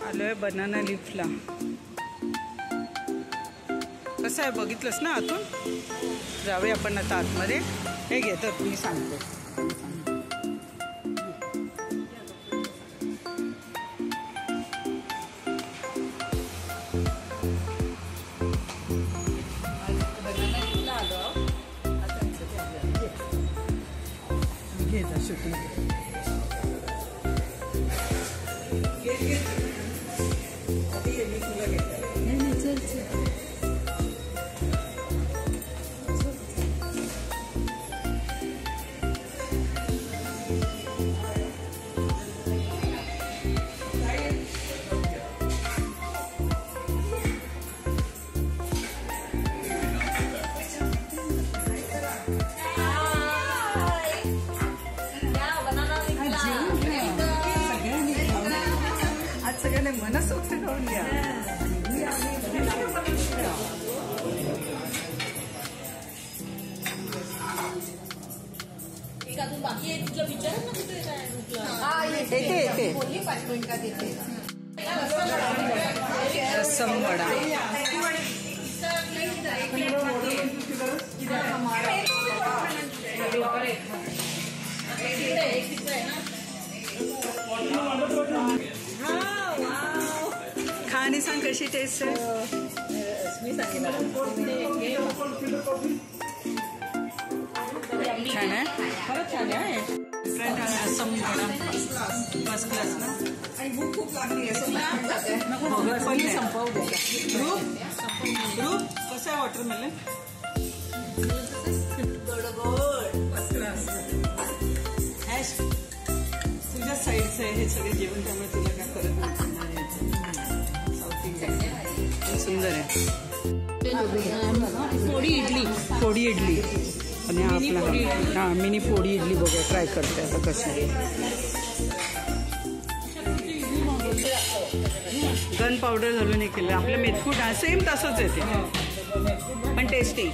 आलोय बनाना लीफला. कसं आहे बघितलंस ना आतून. जाऊया आपण आता आतमध्ये. हे घे तर तुम्ही सांगतो. शूटिंग सगळ्यांनी मनसोक्त खाऊन घ्या. रसम वडा. खाणी सांग कशी टेस्ट आहे. छान आहे. खरंच छान आहे. फर्स्ट क्लास ना. खूप लागली आहे. संपवू दे. ग्रुप कसं आहे वॉटरमेलन. First class. तुझ्या साईडचं आहे हे सगळे जेवण त्यामुळे तुला काय करत नाही. सुंदर आहे. फोडी इडली आणि आपला हा मिनी फोडी इडली बघूया. ट्राय करते आता कशी. गन पावडर घालून हे केलं. आपलं मेथकूट सेम तसंच आहे ते पण टेस्टी.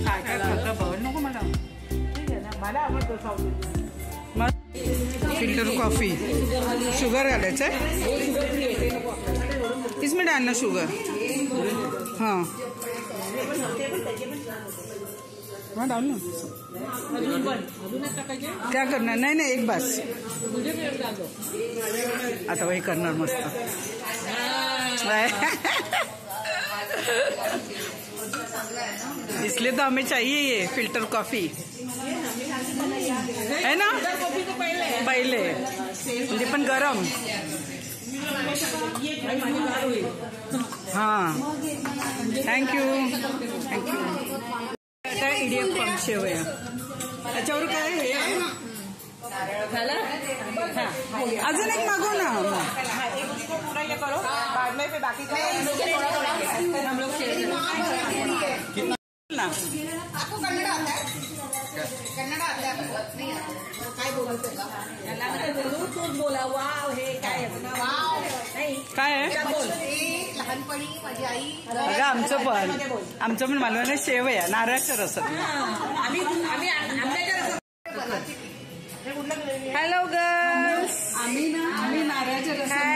काय काय खातं बघ नको मला. मला आवडतो मग. Filter coffee. शुगर घालायचं आहे. इसमें डालना शुगर. हाँ हाँ डाल ना. क्या करणार. नाही नाही एक बस. आता वही करणार मस्त. इसलिए तो हमें चाहिए ये फिल्टर कॉफी है ना. पहिले म्हणजे पण गरम. हाँ थँक्यू थँक्यू. आता इडियप्पम शेवया. त्याच्यावर काय हे अजून एक मागव ना. पूरा ये करो बाद में फिर बाकी हम लोग ना. आपको कन्नड़ आता है. कन्नड़ आता है. नहीं आता. काय बोलतो का. तूच बोला. वाव हे काय काय आहे. लहानपणी माझी आई. अगं आमचं पण मालवणी शेव आहे. नारळाच्या रसात. Hello girls. आम्ही नारळाच्या रसात.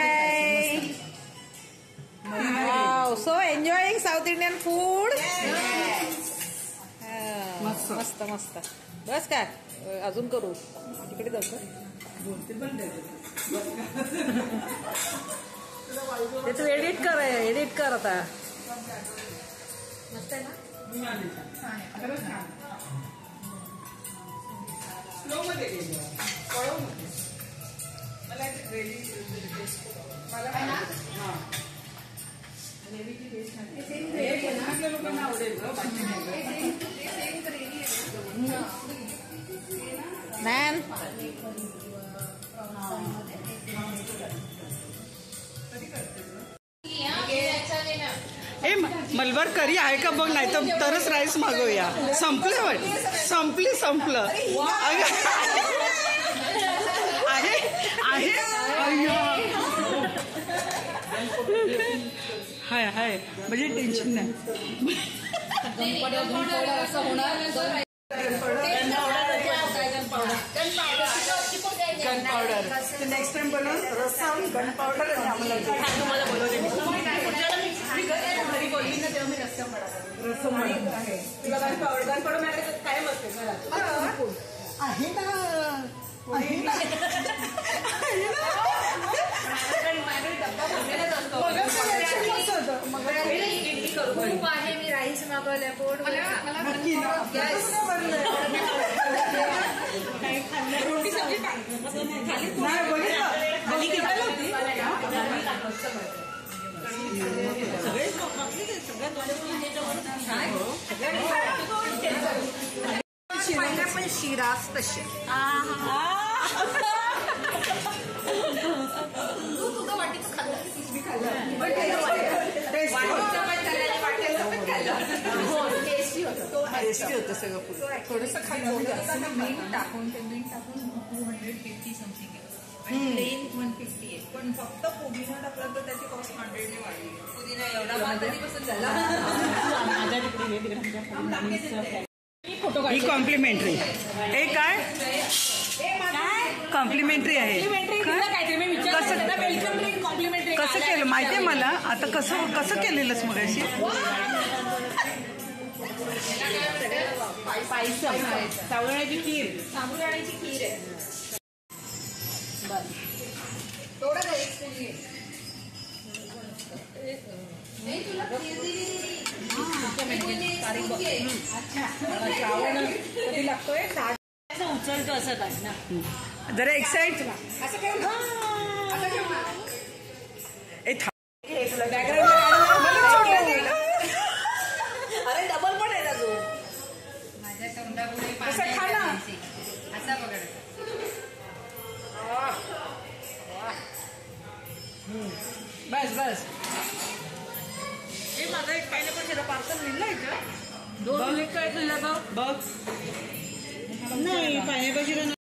So enjoying south Indian food. मस्त मस्त. बस काय अजून करू. तिकडे जाऊ. ते तू एडिट कर आता. मस्त आहे ना. स्लो मध्ये मला ग्रेव्हीची टेस्ट नाही. लोकांना आवडेल मॅम. ए मलबार करी आहे का बघ. नाही तरच राईस मागवूया. संपलं आहे. हाय हाय म्हणजे टेन्शन नाही. गन पावडर नेक्स्ट टाइम बनवून रस्सा गन पावडर आणि आम्हाला तुम्हाला बोलवले मी घरी बोलली ना तेव्हा मी रस्सा आहे तुला गन पावडर माझ्याकडे कायम असते आहे ना खूप आहे. मी राईस मागवल्या पोट रोटी सब्जी पण शिरा स्पेशल. तुझं वाटीचं खाल्लं मी खाल्लं टेस्टी होतं सगळं थोडंसं खाल्लं मीठ टाकून 250 समथिंग प्लेन 150 आहे. पण फक्त पुदिना टाकलं तर त्याची कॉस्ट 100 ने वाढली. पुदिना एवढा कधीपासून झाला ही कॉम्प्लिमेंटरी. हे काय कॉम्प्लिमेंटरी आहे. कसं केलं माहितीये मला आता. कसं केलेलंच मग अशी साबुदाण्याची खीर आहे. थोडं नाही तुला खीर दिली कधी लागतोय उचलतो असं काय ना जरा एक्साइट असं काय अरे डबल पण आहे ना तू माझ्या तोंडापुढे असं खा ना असा पकड. बस हे माझं एक पायनॅपल पार्सल मिळलं इथं 2 मिनिट काय तुला बघ नाही पायनॅपल